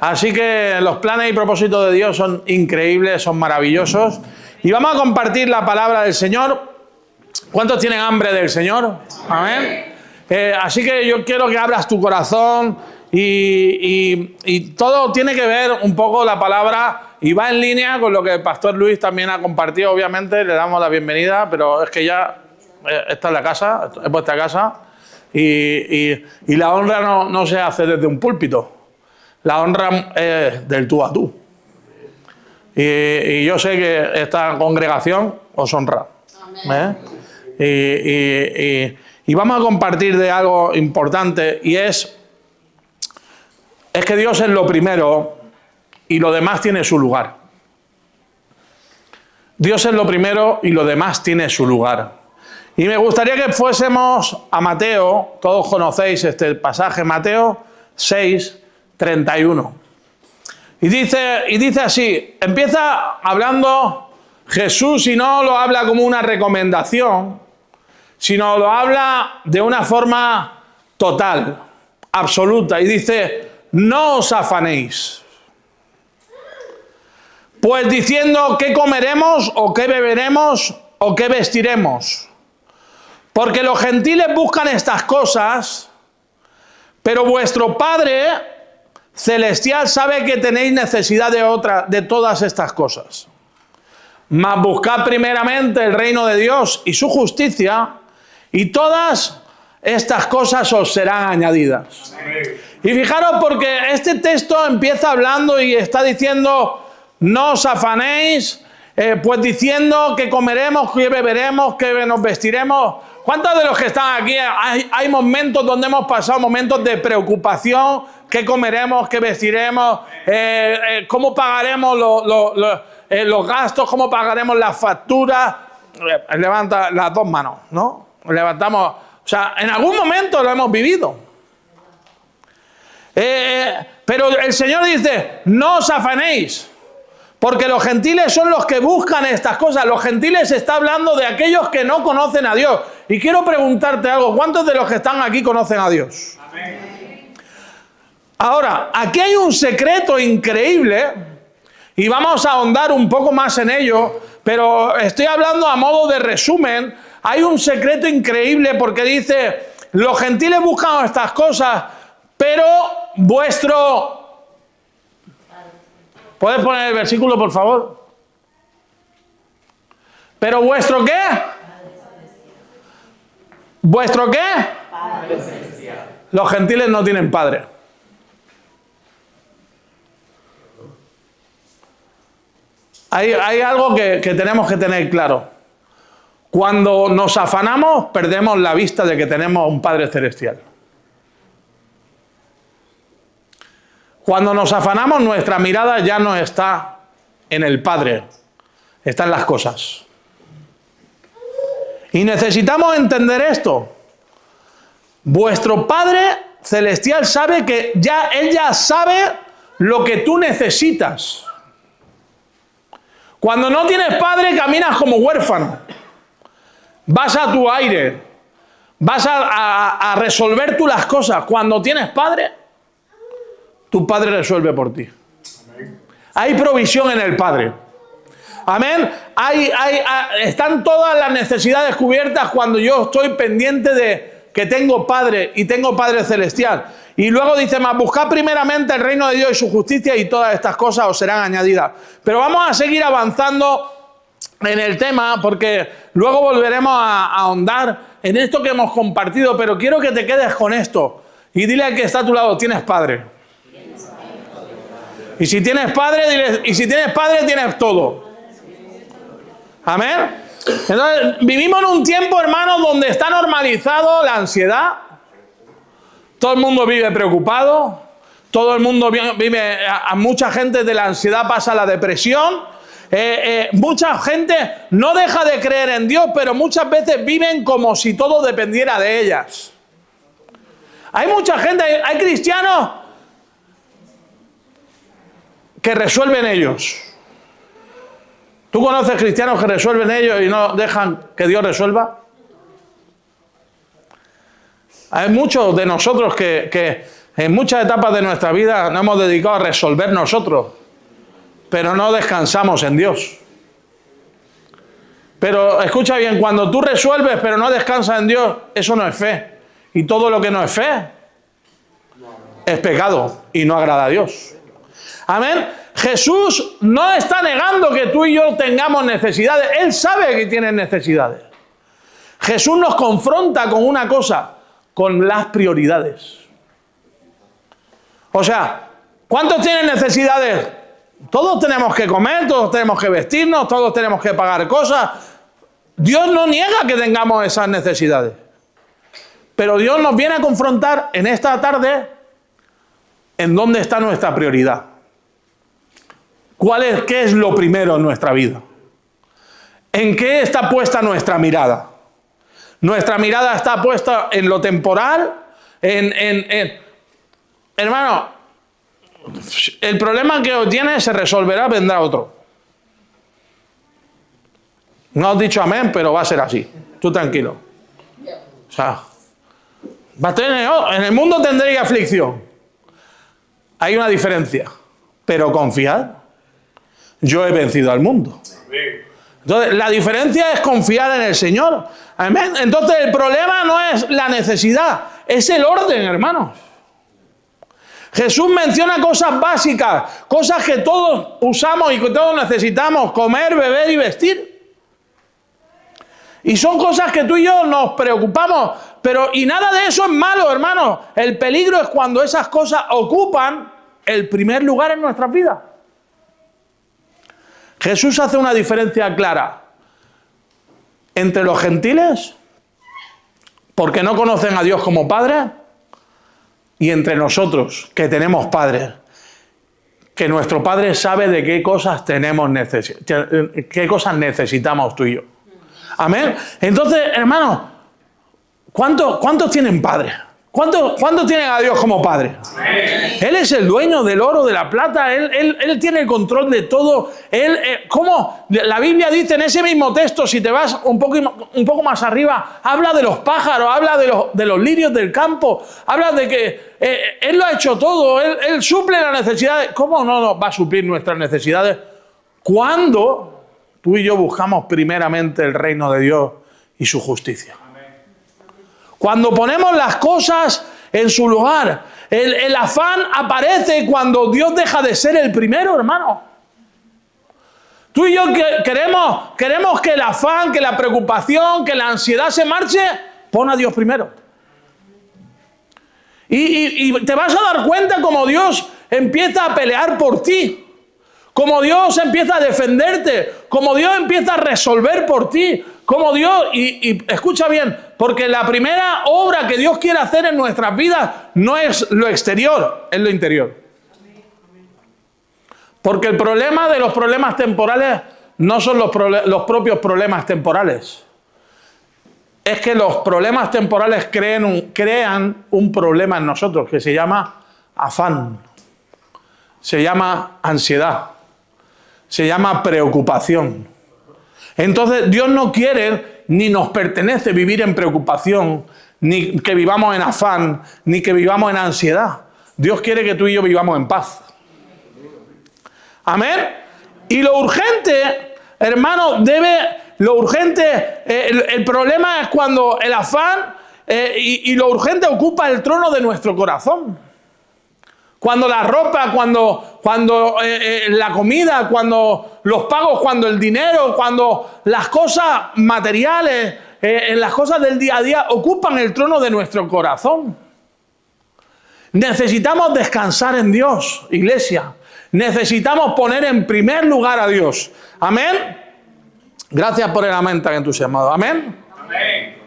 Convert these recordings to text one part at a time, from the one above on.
Así que los planes y propósitos de Dios son increíbles, son maravillosos. Y vamos a compartir la palabra del Señor. ¿Cuántos tienen hambre del Señor? Amén. Así que yo quiero que abras tu corazón y todo tiene que ver un poco la palabra y va en línea con lo que el pastor Luis también ha compartido. Obviamente le damos la bienvenida, pero es que ya esta es la casa, es vuestra casa y la honra no se hace desde un púlpito. La honra es del tú a tú. Y yo sé que esta congregación os honra. Y vamos a compartir de algo importante y es que Dios es lo primero y lo demás tiene su lugar. Dios es lo primero y lo demás tiene su lugar. Y me gustaría que fuésemos a Mateo, todos conocéis este pasaje, Mateo 6, 31. Y dice así, empieza hablando Jesús y no lo habla como una recomendación, sino lo habla de una forma total, absoluta. Y dice, no os afanéis, pues diciendo qué comeremos o qué beberemos o qué vestiremos. Porque los gentiles buscan estas cosas, pero vuestro Padre celestial sabe que tenéis necesidad de todas estas cosas. Mas buscad primeramente el reino de Dios y su justicia, y todas estas cosas os serán añadidas. Amén. Y fijaros, porque este texto empieza hablando y está diciendo, no os afanéis, pues diciendo que comeremos, que beberemos, que nos vestiremos. ¿Cuántos de los que están aquí hay momentos donde hemos pasado momentos de preocupación? ¿Qué comeremos? ¿Qué vestiremos? ¿Cómo pagaremos los gastos? ¿Cómo pagaremos las facturas? Levanta las dos manos, ¿no? Levantamos. O sea, en algún momento lo hemos vivido. Pero el Señor dice, no os afanéis. Porque los gentiles son los que buscan estas cosas. Los gentiles está hablando de aquellos que no conocen a Dios. Y quiero preguntarte algo. ¿Cuántos de los que están aquí conocen a Dios? Amén. Ahora, aquí hay un secreto increíble. Y vamos a ahondar un poco más en ello. Pero estoy hablando a modo de resumen. Hay un secreto increíble porque dice, los gentiles buscan estas cosas, pero vuestro... ¿Puedes poner el versículo, por favor? ¿Pero vuestro qué? ¿Vuestro qué? Padre celestial. Los gentiles no tienen padre. Hay algo que tenemos que tener claro. Cuando nos afanamos, perdemos la vista de que tenemos un Padre celestial. Cuando nos afanamos, nuestra mirada ya no está en el Padre, está en las cosas. Y necesitamos entender esto. Vuestro Padre celestial sabe que Él ya sabe lo que tú necesitas. Cuando no tienes padre, caminas como huérfano. Vas a tu aire. Vas a resolver tú las cosas. Cuando tienes padre, tu Padre resuelve por ti. Amén. Hay provisión en el Padre. Amén. Están todas las necesidades cubiertas cuando yo estoy pendiente de que tengo Padre y tengo Padre celestial. Y luego dice más, buscad primeramente el reino de Dios y su justicia y todas estas cosas os serán añadidas. Pero vamos a seguir avanzando en el tema porque luego volveremos a ahondar en esto que hemos compartido. Pero quiero que te quedes con esto y dile al que está a tu lado, tienes Padre. Y si tienes padre, dile, y si tienes padre, tienes todo. Amén. Entonces, vivimos en un tiempo, hermanos, donde está normalizado la ansiedad. Todo el mundo vive preocupado. Todo el mundo vive, a mucha gente de la ansiedad pasa a la depresión. Mucha gente no deja de creer en Dios, pero muchas veces viven como si todo dependiera de ellas. Hay mucha gente, hay cristianos que resuelven ellos. ¿Tú conoces cristianos que resuelven ellos y no dejan que Dios resuelva? Hay muchos de nosotros que En muchas etapas de nuestra vida nos hemos dedicado a resolver nosotros, pero no descansamos en Dios. Pero escucha bien, cuando tú resuelves pero no descansas en Dios, eso no es fe. Y todo lo que no es fe es pecado y no agrada a Dios. Amén. Jesús no está negando que tú y yo tengamos necesidades. Él sabe que tienes necesidades. Jesús nos confronta con una cosa, con las prioridades. O sea, ¿cuántos tienen necesidades? Todos tenemos que comer, todos tenemos que vestirnos, todos tenemos que pagar cosas. Dios no niega que tengamos esas necesidades. Pero Dios nos viene a confrontar en esta tarde en dónde está nuestra prioridad. ¿Qué es lo primero en nuestra vida? ¿En qué está puesta nuestra mirada? Nuestra mirada está puesta en lo temporal, Hermano, el problema que os tiene se resolverá, vendrá otro. No has dicho amén, pero va a ser así. Tú tranquilo. O sea, en el mundo tendréis aflicción. Hay una diferencia. Pero confiad. Yo he vencido al mundo. Entonces, la diferencia es confiar en el Señor. Amén. Entonces, el problema no es la necesidad, es el orden, hermanos. Jesús menciona cosas básicas, cosas que todos usamos y que todos necesitamos, comer, beber y vestir. Y son cosas que tú y yo nos preocupamos, y nada de eso es malo, hermanos. El peligro es cuando esas cosas ocupan el primer lugar en nuestras vidas. Jesús hace una diferencia clara entre los gentiles, porque no conocen a Dios como Padre, y entre nosotros, que tenemos padres, que nuestro Padre sabe de qué cosas qué cosas necesitamos tú y yo. Amén. Entonces, hermanos, ¿cuántos tienen padres? ¿Cuántos tienen a Dios como Padre? Amén. Él es el dueño del oro, de la plata. Él tiene el control de todo. ¿Cómo? La Biblia dice en ese mismo texto, si te vas un poco más arriba, habla de los pájaros, habla de los lirios del campo, habla de que Él lo ha hecho todo. Él suple las necesidades. ¿Cómo no va a suplir nuestras necesidades? Cuando tú y yo buscamos primeramente el reino de Dios y su justicia. Cuando ponemos las cosas en su lugar, el afán aparece cuando Dios deja de ser el primero, hermano. Tú y yo queremos que el afán, que la preocupación, que la ansiedad se marche. Pon a Dios primero. Y te vas a dar cuenta como Dios empieza a pelear por ti. Como Dios empieza a defenderte. Como Dios empieza a resolver por ti. Como Dios, y escucha bien, porque la primera obra que Dios quiere hacer en nuestras vidas no es lo exterior, es lo interior. Porque el problema de los problemas temporales no son los propios problemas temporales. Es que los problemas temporales crean un problema en nosotros que se llama afán, se llama ansiedad, se llama preocupación. Entonces Dios no quiere ni nos pertenece vivir en preocupación, ni que vivamos en afán, ni que vivamos en ansiedad. Dios quiere que tú y yo vivamos en paz. Amén. Y lo urgente, hermano, el problema es cuando el afán y lo urgente ocupa el trono de nuestro corazón. Cuando la ropa, cuando la comida, cuando los pagos, cuando el dinero, cuando las cosas materiales, las cosas del día a día ocupan el trono de nuestro corazón. Necesitamos descansar en Dios, iglesia. Necesitamos poner en primer lugar a Dios. Amén. Gracias por el amén tan entusiasmado. Amén. Amén.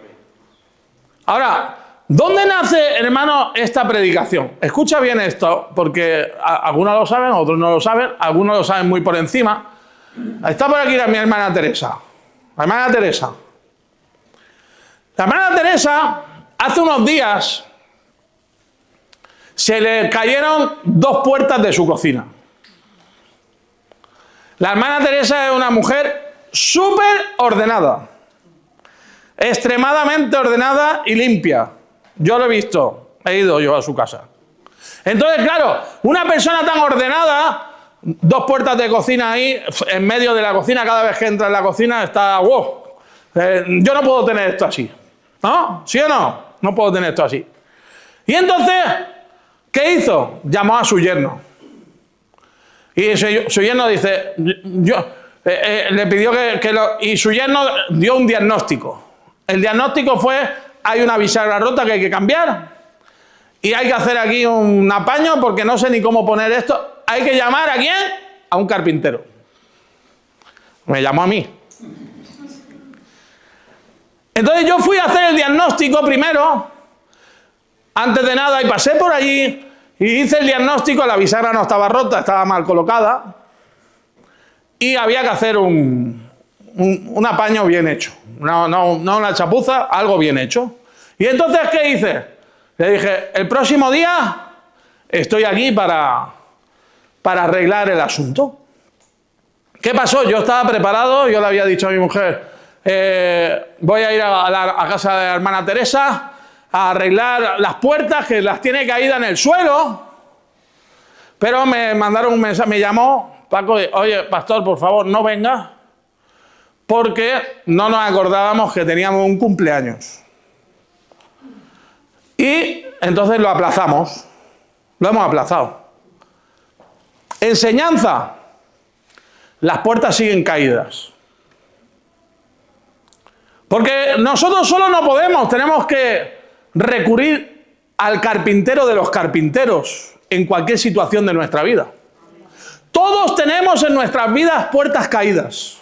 Ahora, ¿dónde nace, hermano, esta predicación? Escucha bien esto, porque algunos lo saben, otros no lo saben, algunos lo saben muy por encima. Está por aquí mi hermana Teresa. La hermana Teresa. La hermana Teresa, hace unos días, se le cayeron 2 puertas de su cocina. La hermana Teresa es una mujer súper ordenada. Extremadamente ordenada y limpia. Yo lo he visto, he ido yo a su casa. Entonces, claro, una persona tan ordenada, 2 puertas de cocina ahí, en medio de la cocina, cada vez que entra en la cocina está, wow, yo no puedo tener esto así, ¿no? ¿Sí o no? No puedo tener esto así. Y entonces, ¿qué hizo? Llamó a su yerno. Y su yerno dice, le pidió y su yerno dio un diagnóstico. El diagnóstico fue, hay una bisagra rota que hay que cambiar y hay que hacer aquí un apaño porque no sé ni cómo poner esto. Hay que llamar ¿a quién? A un carpintero. Me llamó a mí. Entonces yo fui a hacer el diagnóstico primero, antes de nada, y pasé por allí y hice el diagnóstico. La bisagra no estaba rota, estaba mal colocada y había que hacer un apaño bien hecho. No una chapuza, algo bien hecho. Y entonces, ¿qué hice? Le dije, el próximo día estoy aquí para arreglar el asunto. ¿Qué pasó? Yo estaba preparado, yo le había dicho a mi mujer, voy a ir a casa de la hermana Teresa a arreglar las puertas que las tiene caídas en el suelo. Pero me mandaron un mensaje, me llamó Paco, oye, pastor, por favor, no venga, porque no nos acordábamos que teníamos un cumpleaños. Y entonces lo aplazamos, lo hemos aplazado. Enseñanza, las puertas siguen caídas. Porque nosotros solo no podemos, tenemos que recurrir al carpintero de los carpinteros en cualquier situación de nuestra vida. Todos tenemos en nuestras vidas puertas caídas.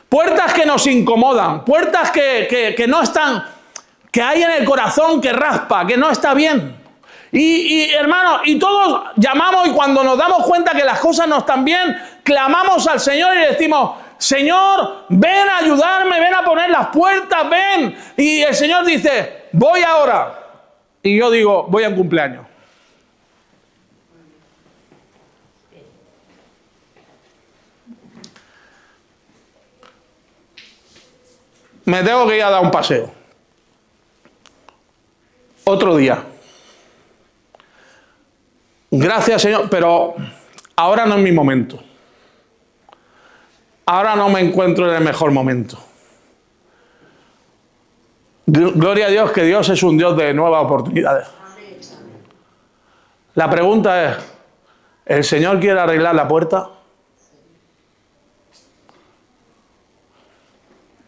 Puertas que nos incomodan, puertas que no están, que hay en el corazón que raspa, que no está bien. Y hermano, y todos llamamos y cuando nos damos cuenta que las cosas no están bien, clamamos al Señor y le decimos, Señor, ven a ayudarme, ven a poner las puertas, ven. Y el Señor dice, voy ahora. Y yo digo, voy a un cumpleaños. Me tengo que ir a dar un paseo. Otro día. Gracias, Señor, pero ahora no es mi momento. Ahora no me encuentro en el mejor momento. Gloria a Dios, que Dios es un Dios de nuevas oportunidades. La pregunta es, ¿el Señor quiere arreglar la puerta?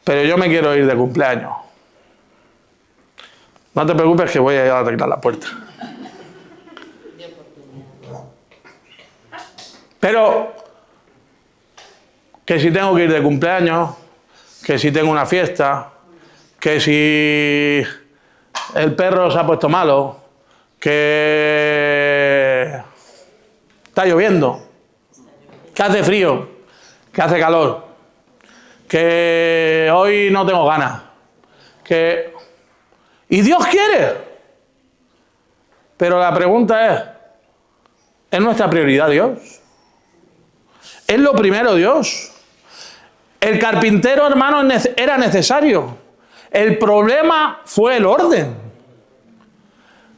Pero yo me quiero ir de cumpleaños. No te preocupes que voy a ir a arreglar la puerta. Pero que si tengo que ir de cumpleaños, que si tengo una fiesta, que si el perro se ha puesto malo, que está lloviendo, que hace frío, que hace calor, que hoy no tengo ganas, y Dios quiere. Pero la pregunta ¿es nuestra prioridad Dios? ¿Es lo primero Dios? El carpintero, hermano, era necesario. El problema fue el orden.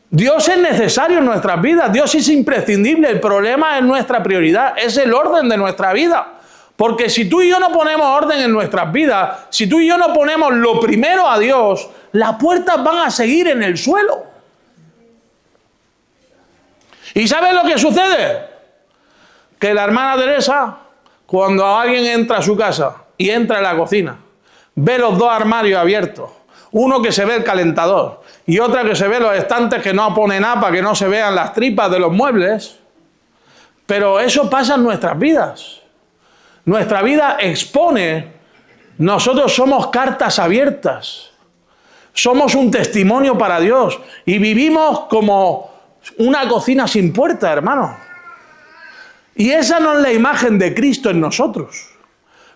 Dios es necesario en nuestras vidas. Dios es imprescindible. El problema es nuestra prioridad. Es el orden de nuestra vida. Porque si tú y yo no ponemos orden en nuestras vidas, si tú y yo no ponemos lo primero a Dios, las puertas van a seguir en el suelo. ¿Y sabes lo que sucede? Que la hermana Teresa, cuando alguien entra a su casa y entra en la cocina, ve los 2 armarios abiertos, uno que se ve el calentador y otra que se ve los estantes que no pone nada para que no se vean las tripas de los muebles. Pero eso pasa en nuestras vidas. Nuestra vida expone, nosotros somos cartas abiertas, somos un testimonio para Dios y vivimos como una cocina sin puerta, hermano. Y esa no es la imagen de Cristo en nosotros.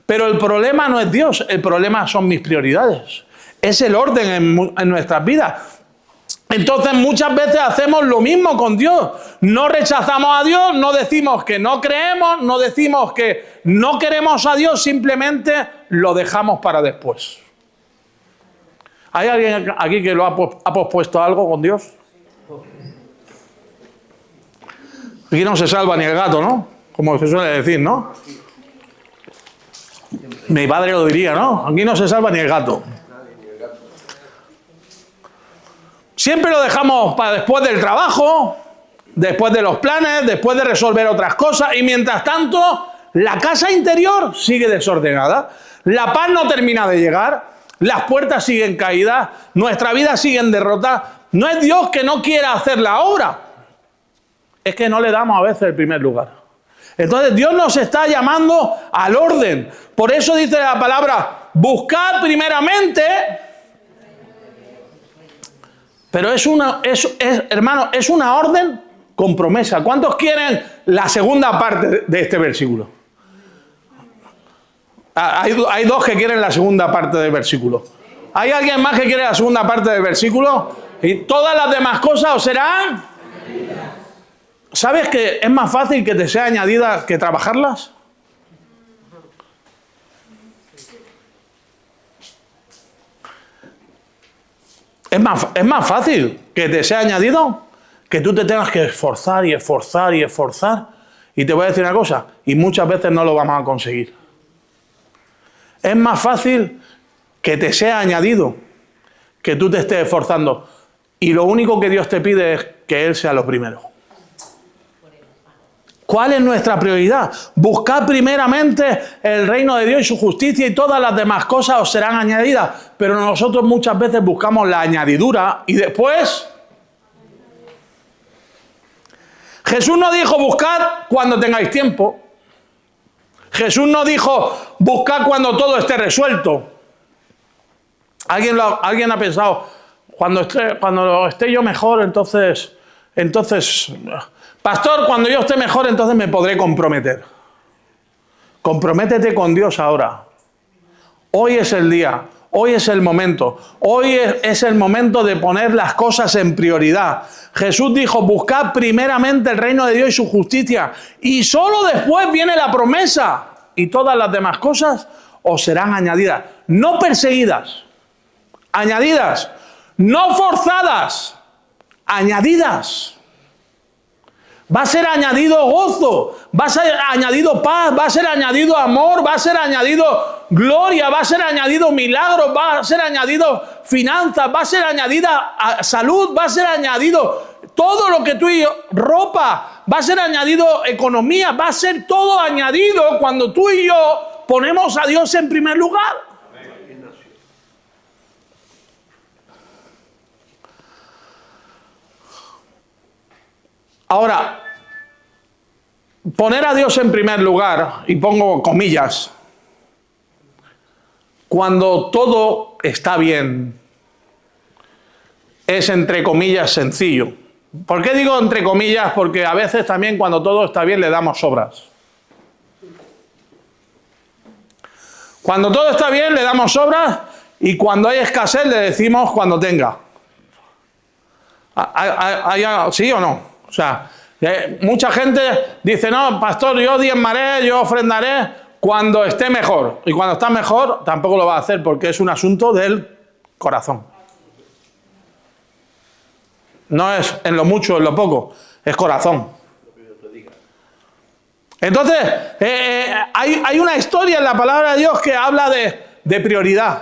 Pero el problema no es Dios, el problema son mis prioridades. Es el orden en nuestras vidas. Entonces muchas veces hacemos lo mismo con Dios. No rechazamos a Dios, no decimos que no creemos, no decimos que no queremos a Dios, simplemente lo dejamos para después. ¿Hay alguien aquí que lo ha pospuesto algo con Dios? Aquí no se salva ni el gato, ¿no? Como se suele decir, ¿no? Mi padre lo diría, ¿no? Aquí no se salva ni el gato. Siempre lo dejamos para después del trabajo, después de los planes, después de resolver otras cosas, y mientras tanto, la casa interior sigue desordenada. La paz no termina de llegar, las puertas siguen caídas, nuestra vida sigue en derrota. No es Dios que no quiera hacer la obra, es que no le damos a veces el primer lugar. Entonces Dios nos está llamando al orden. Por eso dice la palabra, buscad primeramente. Pero hermano, es una orden con promesa. ¿Cuántos quieren la segunda parte de este versículo? Hay dos que quieren la segunda parte del versículo. ¿Hay alguien más que quiere la segunda parte del versículo? Y todas las demás cosas os serán. ¿Sabes que es más fácil que te sea añadida que trabajarlas? Es más fácil que te sea añadido que tú te tengas que esforzar y esforzar y esforzar. Y te voy a decir una cosa, y muchas veces no lo vamos a conseguir. Es más fácil que te sea añadido que tú te estés esforzando. Y lo único que Dios te pide es que Él sea lo primero. ¿Cuál es nuestra prioridad? Buscar primeramente el reino de Dios y su justicia, y todas las demás cosas os serán añadidas. Pero nosotros muchas veces buscamos la añadidura y después... Jesús no dijo buscad cuando tengáis tiempo. Jesús no dijo buscad cuando todo esté resuelto. Alguien ha pensado, cuando esté yo mejor, entonces, pastor, cuando yo esté mejor, entonces me podré comprometer. Comprométete con Dios ahora. Hoy es el día, hoy es el momento. Hoy es el momento de poner las cosas en prioridad. Jesús dijo, buscad primeramente el reino de Dios y su justicia, y solo después viene la promesa, y todas las demás cosas os serán añadidas. No perseguidas, añadidas. No forzadas, añadidas. Va a ser añadido gozo, va a ser añadido paz, va a ser añadido amor, va a ser añadido gloria, va a ser añadido milagros, va a ser añadido finanzas, va a ser añadida salud, va a ser añadido todo lo que tú y yo, ropa, va a ser añadido economía, va a ser todo añadido cuando tú y yo ponemos a Dios en primer lugar. Ahora, poner a Dios en primer lugar, y pongo comillas, cuando todo está bien, es entre comillas sencillo. ¿Por qué digo entre comillas? Porque a veces también cuando todo está bien le damos sobras. Cuando todo está bien le damos sobras, y cuando hay escasez le decimos cuando tenga. ¿Sí o no? O sea, mucha gente dice, no, pastor, yo diezmaré, yo ofrendaré cuando esté mejor. Y cuando está mejor tampoco lo va a hacer, porque es un asunto del corazón. No es en lo mucho, en lo poco, es corazón. Entonces, hay una historia en la palabra de Dios que habla de prioridad.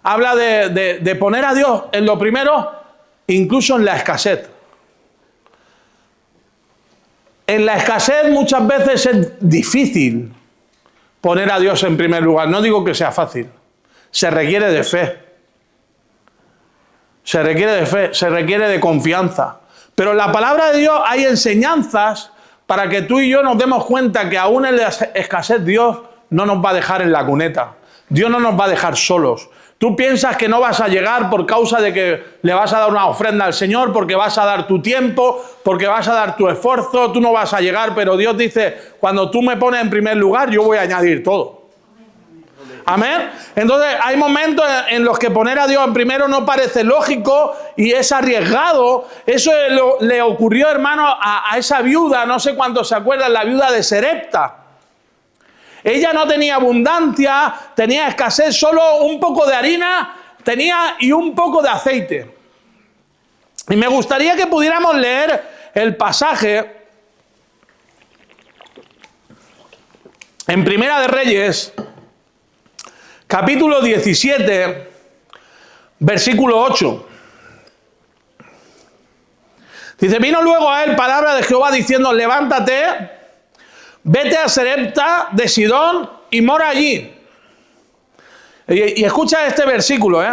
Habla de poner a Dios en lo primero, incluso en la escasez. En la escasez muchas veces es difícil poner a Dios en primer lugar. No digo que sea fácil. Se requiere de fe. Se requiere de fe, se requiere de confianza. Pero en la palabra de Dios hay enseñanzas para que tú y yo nos demos cuenta que aún en la escasez Dios no nos va a dejar en la cuneta. Dios no nos va a dejar solos. Tú piensas que no vas a llegar por causa de que le vas a dar una ofrenda al Señor, porque vas a dar tu tiempo, porque vas a dar tu esfuerzo, tú no vas a llegar, pero Dios dice, cuando tú me pones en primer lugar, yo voy a añadir todo. Amén. Entonces hay momentos en los que poner a Dios en primero no parece lógico y es arriesgado. Eso le ocurrió, hermano, a esa viuda, no sé cuántos se acuerdan, la viuda de Sarepta. Ella no tenía abundancia, tenía escasez, solo un poco de harina tenía y un poco de aceite. Y me gustaría que pudiéramos leer el pasaje En Primera de Reyes, capítulo 17, versículo 8. Dice, vino luego a él palabra de Jehová diciendo, levántate, vete a Sarepta de Sidón y mora allí. Y escucha este versículo,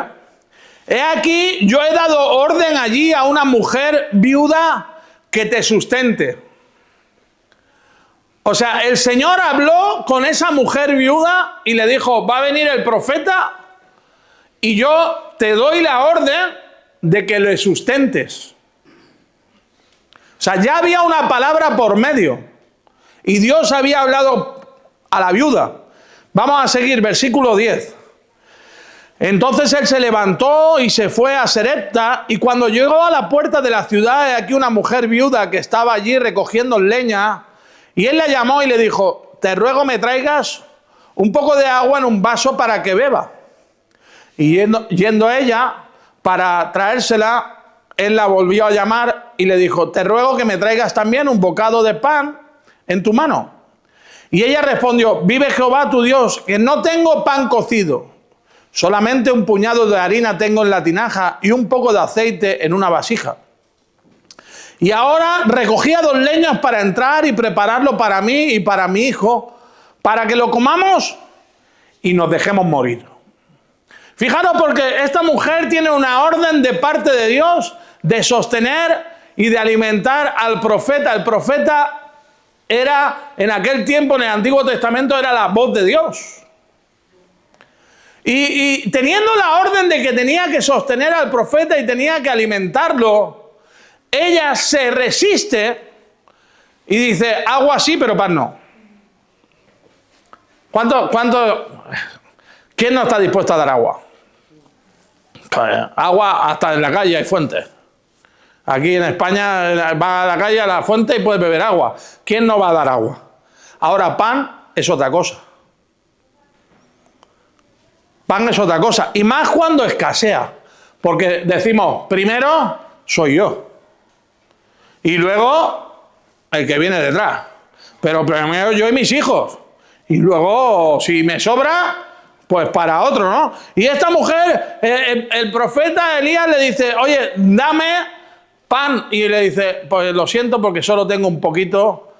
He aquí, yo he dado orden allí a una mujer viuda que te sustente. O sea, el Señor habló con esa mujer viuda y le dijo, va a venir el profeta y yo te doy la orden de que le sustentes. O sea, ya había una palabra por medio y Dios había hablado a la viuda. Vamos a seguir, versículo 10. Entonces él se levantó y se fue a Sarepta, y cuando llegó a la puerta de la ciudad, aquí una mujer viuda que estaba allí recogiendo leña, y él la llamó y le dijo, te ruego me traigas un poco de agua en un vaso para que beba. Y yendo ella para traérsela, él la volvió a llamar y le dijo, te ruego que me traigas también un bocado de pan en tu mano. Y ella respondió, vive Jehová tu Dios, que no tengo pan cocido. Solamente un puñado de harina tengo en la tinaja y un poco de aceite en una vasija. Y ahora recogía 2 leñas para entrar y prepararlo para mí y para mi hijo, para que lo comamos y nos dejemos morir. Fijaros, porque esta mujer tiene una orden de parte de Dios de sostener y de alimentar al profeta. El profeta era, en aquel tiempo, en el Antiguo Testamento, era la voz de Dios. Y teniendo la orden de que tenía que sostener al profeta y tenía que alimentarlo, ella se resiste y dice, agua sí, pero pan no. ¿Quién no está dispuesto a dar agua? Agua hasta en la calle hay fuentes. Aquí en España vas a la calle a la fuente y puedes beber agua. ¿Quién no va a dar agua? Ahora pan es otra cosa. Pan es otra cosa, y más cuando escasea, porque decimos, primero soy yo, y luego el que viene detrás, pero primero yo y mis hijos, y luego si me sobra, pues para otro, ¿no? Y esta mujer, el profeta Elías le dice, oye, dame pan, y le dice, pues lo siento porque solo tengo un poquito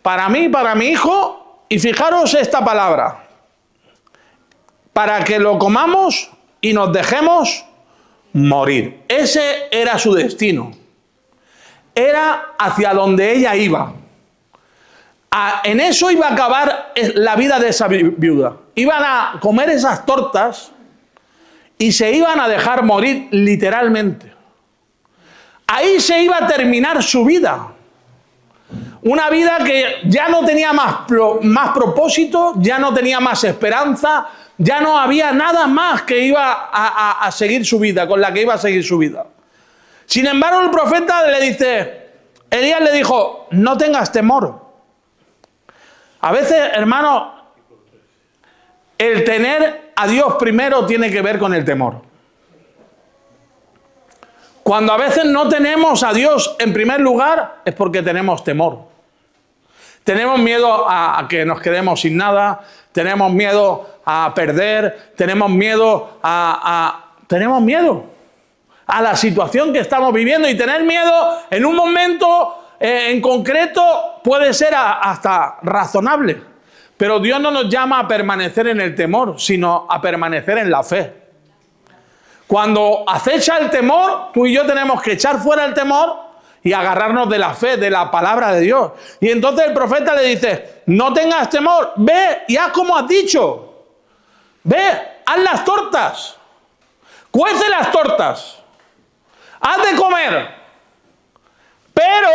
para mí, para mi hijo, y fijaros esta palabra, para que lo comamos y nos dejemos morir. Ese era su destino. Era hacia donde ella iba. En eso iba a acabar la vida de esa viuda. Iban a comer esas tortas y se iban a dejar morir literalmente. Ahí se iba a terminar su vida. Una vida que ya no tenía más propósito, ya no tenía más esperanza, ya no había nada más que iba a seguir su vida, con la que iba a seguir su vida. Sin embargo, el profeta le dice, Elías le dijo, no tengas temor. A veces, hermano, el tener a Dios primero tiene que ver con el temor. Cuando a veces no tenemos a Dios en primer lugar, es porque tenemos temor. Tenemos miedo a que nos quedemos sin nada, tenemos miedo a perder, tenemos miedo tenemos miedo a la situación que estamos viviendo, y tener miedo en un momento en concreto puede ser hasta razonable, pero Dios no nos llama a permanecer en el temor, sino a permanecer en la fe. Cuando acecha el temor, tú y yo tenemos que echar fuera el temor y agarrarnos de la fe, de la palabra de Dios. Y entonces el profeta le dice, no tengas temor, ve y haz como has dicho. Ve, haz las tortas, cuece las tortas, haz de comer, pero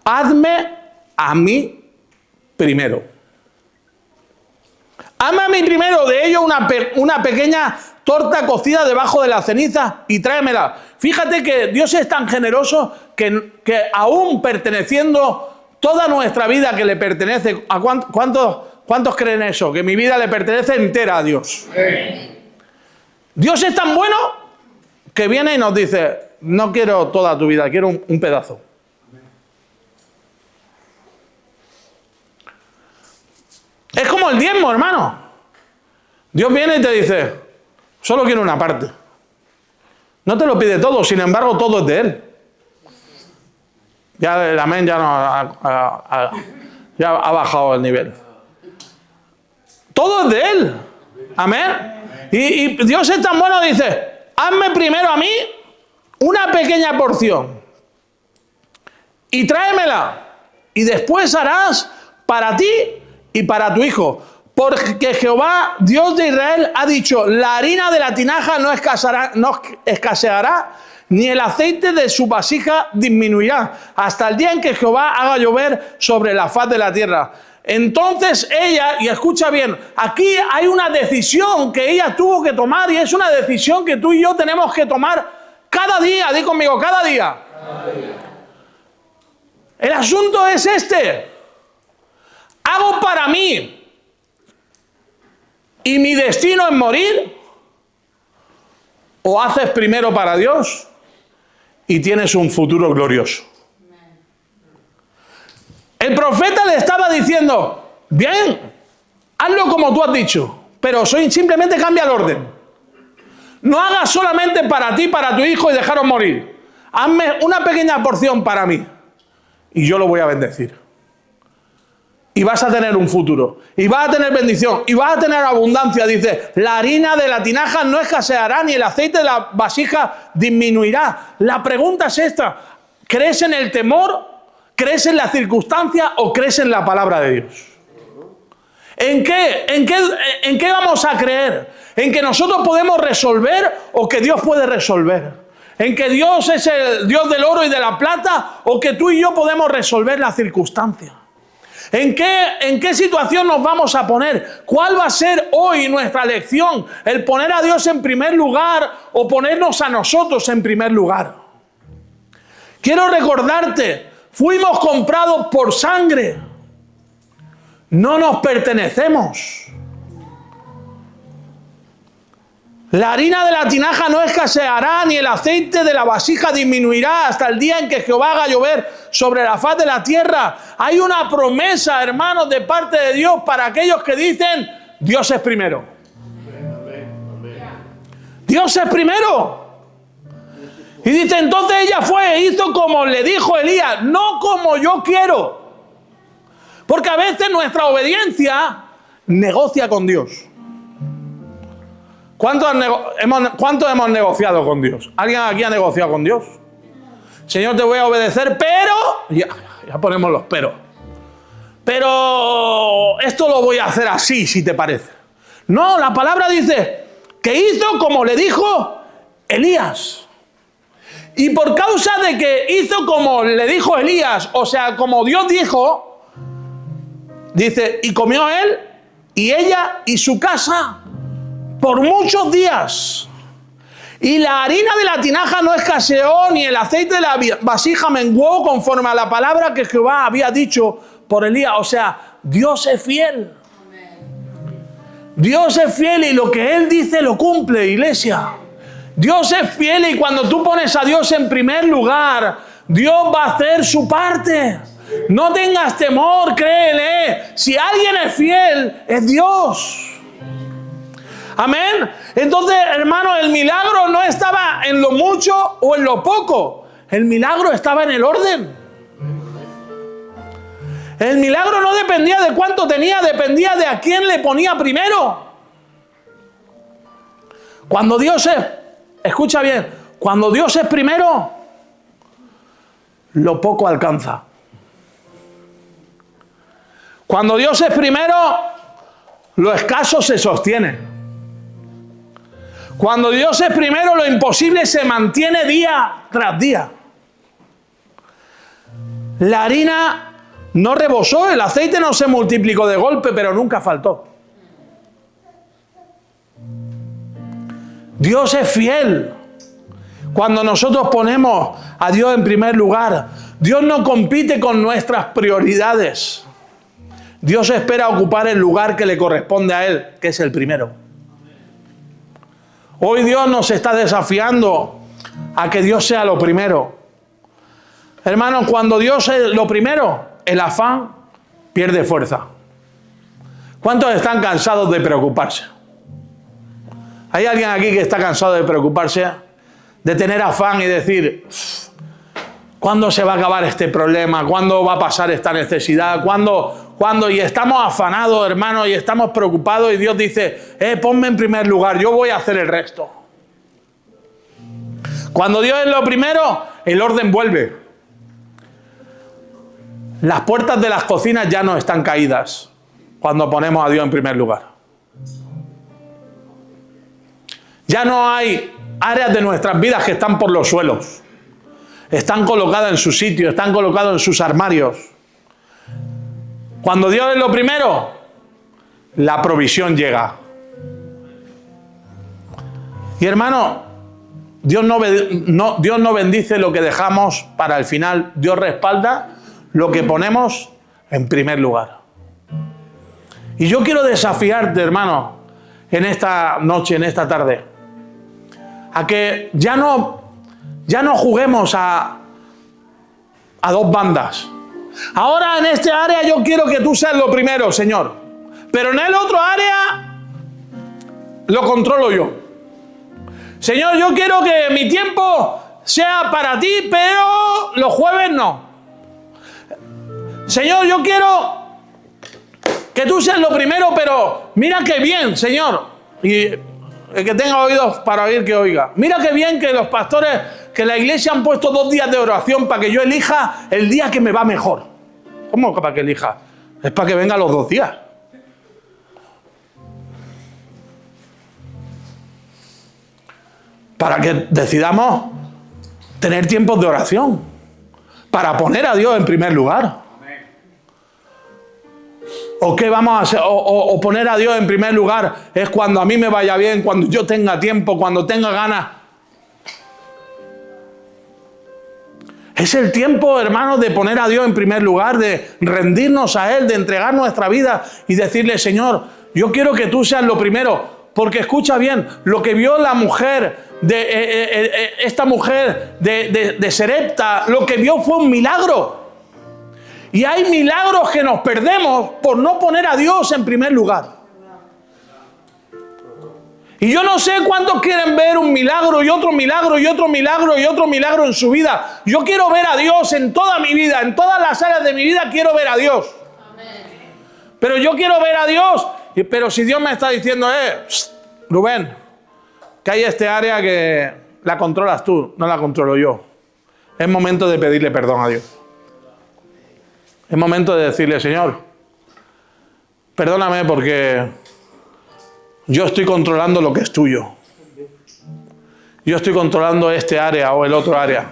hazme a mí primero. Hazme a mí primero, de ello una pequeña torta cocida debajo de la ceniza y tráemela. Fíjate que Dios es tan generoso que aún perteneciendo toda nuestra vida que le pertenece, ¿a cuántos creen eso? Que mi vida le pertenece entera a Dios. Dios es tan bueno que viene y nos dice, no quiero toda tu vida, quiero un pedazo. el diezmo, hermano. Dios viene y te dice, solo quiero una parte. No te lo pide todo, sin embargo, todo es de Él. Ya el amén ya, ya ha bajado el nivel. Todo es de Él. Amén. Y Dios es tan bueno, dice, hazme primero a mí una pequeña porción y tráemela. Y después harás para ti y para tu hijo. Porque Jehová, Dios de Israel, ha dicho, la harina de la tinaja no escaseará, ni el aceite de su vasija disminuirá, hasta el día en que Jehová haga llover sobre la faz de la tierra. Entonces ella, y escucha bien, aquí hay una decisión que ella tuvo que tomar, y es una decisión que tú y yo tenemos que tomar cada día. Di conmigo, cada día. Cada día. El asunto es este. ¿Hago para mí y mi destino es morir? ¿O haces primero para Dios y tienes un futuro glorioso? El profeta le estaba diciendo, bien, hazlo como tú has dicho, pero simplemente cambia el orden. No hagas solamente para ti, para tu hijo y dejaros morir. Hazme una pequeña porción para mí y yo lo voy a bendecir. Y vas a tener un futuro, y vas a tener bendición, y vas a tener abundancia. Dice, la harina de la tinaja no escaseará, ni el aceite de la vasija disminuirá. La pregunta es esta, ¿crees en el temor? ¿Crees en la circunstancia o crees en la palabra de Dios? ¿En qué vamos a creer? ¿En que nosotros podemos resolver o que Dios puede resolver? ¿En que Dios es el Dios del oro y de la plata o que tú y yo podemos resolver la circunstancia? ¿En qué situación nos vamos a poner? ¿Cuál va a ser hoy nuestra lección? ¿El poner a Dios en primer lugar o ponernos a nosotros en primer lugar? Quiero recordarte, fuimos comprados por sangre. No nos pertenecemos. La harina de la tinaja no escaseará, ni el aceite de la vasija disminuirá hasta el día en que Jehová haga llover sobre la faz de la tierra. Hay una promesa, hermanos, de parte de Dios para aquellos que dicen, Dios es primero. Dios es primero. Y dice, entonces ella fue e hizo como le dijo Elías, no como yo quiero. Porque a veces nuestra obediencia negocia con Dios. ¿Cuántos hemos negociado con Dios? ¿Alguien aquí ha negociado con Dios? Señor, te voy a obedecer, pero... Ya ponemos los pero. Pero esto lo voy a hacer así, si te parece. No, la palabra dice que hizo como le dijo Elías. Y por causa de que hizo como le dijo Elías, o sea, como Dios dijo, dice, y comió él, y ella, y su casa, por muchos días. Y la harina de la tinaja no escaseó, ni el aceite de la vasija menguó, conforme a la palabra que Jehová había dicho por Elías. O sea, Dios es fiel. Dios es fiel y lo que Él dice lo cumple, iglesia. Dios es fiel y cuando tú pones a Dios en primer lugar, Dios va a hacer su parte. No tengas temor, créele. Si alguien es fiel, es Dios. Amén. Entonces, hermano, el milagro no estaba en lo mucho o en lo poco. El milagro estaba en el orden. El milagro no dependía de cuánto tenía, dependía de a quién le ponía primero. Cuando Dios es, escucha bien, cuando Dios es primero, lo poco alcanza. Cuando Dios es primero, lo escaso se sostiene. Cuando Dios es primero, lo imposible se mantiene día tras día. La harina no rebosó, el aceite no se multiplicó de golpe, pero nunca faltó. Dios es fiel. Cuando nosotros ponemos a Dios en primer lugar, Dios no compite con nuestras prioridades. Dios espera ocupar el lugar que le corresponde a Él, que es el primero. Hoy Dios nos está desafiando a que Dios sea lo primero. Hermanos, cuando Dios es lo primero, el afán pierde fuerza. ¿Cuántos están cansados de preocuparse? ¿Hay alguien aquí que está cansado de preocuparse? De tener afán y decir, ¿cuándo se va a acabar este problema? ¿Cuándo va a pasar esta necesidad? ¿Cuándo? Y estamos afanados, hermanos, y estamos preocupados y Dios dice, ponme en primer lugar, yo voy a hacer el resto. Cuando Dios es lo primero, el orden vuelve. Las puertas de las cocinas ya no están caídas cuando ponemos a Dios en primer lugar. Ya no hay áreas de nuestras vidas que están por los suelos. Están colocadas en su sitio, están colocadas en sus armarios. Cuando Dios es lo primero, la provisión llega. Y hermano, Dios no bendice lo que dejamos para el final. Dios respalda lo que ponemos en primer lugar. Y yo quiero desafiarte, hermano, en esta noche, en esta tarde, a que ya no juguemos a dos bandas. Ahora en este área yo quiero que tú seas lo primero, Señor. Pero en el otro área lo controlo yo. Señor, yo quiero que mi tiempo sea para ti, pero los jueves no. Señor, yo quiero que tú seas lo primero, pero mira qué bien, Señor. Y el que tenga oídos para oír, que oiga. Mira qué bien que los pastores, que la iglesia han puesto 2 días de oración para que yo elija el día que me va mejor. ¿Cómo para que elija? Es para que venga los 2 días. Para que decidamos tener tiempos de oración. Para poner a Dios en primer lugar. ¿O qué vamos a hacer? O poner a Dios en primer lugar es cuando a mí me vaya bien, cuando yo tenga tiempo, cuando tenga ganas. Es el tiempo, hermanos, de poner a Dios en primer lugar, de rendirnos a Él, de entregar nuestra vida y decirle, Señor, yo quiero que tú seas lo primero. Porque escucha bien, lo que vio la mujer, esta mujer de Sarepta, lo que vio fue un milagro. Y hay milagros que nos perdemos por no poner a Dios en primer lugar. Y yo no sé cuántos quieren ver un milagro y otro milagro y otro milagro y otro milagro en su vida. Yo quiero ver a Dios en toda mi vida, en todas las áreas de mi vida quiero ver a Dios. Pero yo quiero ver a Dios, pero si Dios me está diciendo, Rubén, que hay este área que la controlas tú, no la controlo yo. Es momento de pedirle perdón a Dios. Es momento de decirle, Señor, perdóname porque yo estoy controlando lo que es tuyo. Yo estoy controlando este área o el otro área.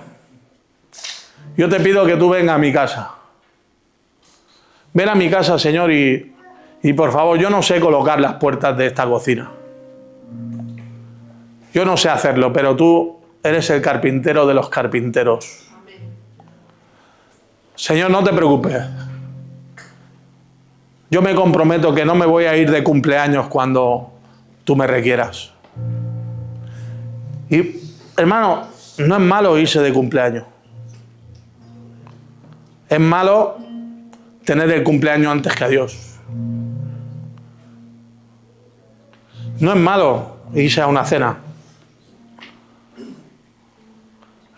Yo te pido que tú vengas a mi casa. Ven a mi casa, Señor, y por favor, yo no sé colocar las puertas de esta cocina. Yo no sé hacerlo, pero tú eres el carpintero de los carpinteros. Señor, no te preocupes. Yo me comprometo que no me voy a ir de cumpleaños cuando tú me requieras. Y, hermano, no es malo irse de cumpleaños. Es malo tener el cumpleaños antes que a Dios. No es malo irse a una cena.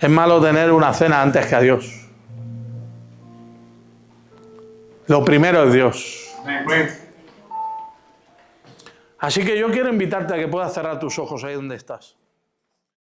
Es malo tener una cena antes que a Dios. Lo primero es Dios. Así que yo quiero invitarte a que puedas cerrar tus ojos ahí donde estás.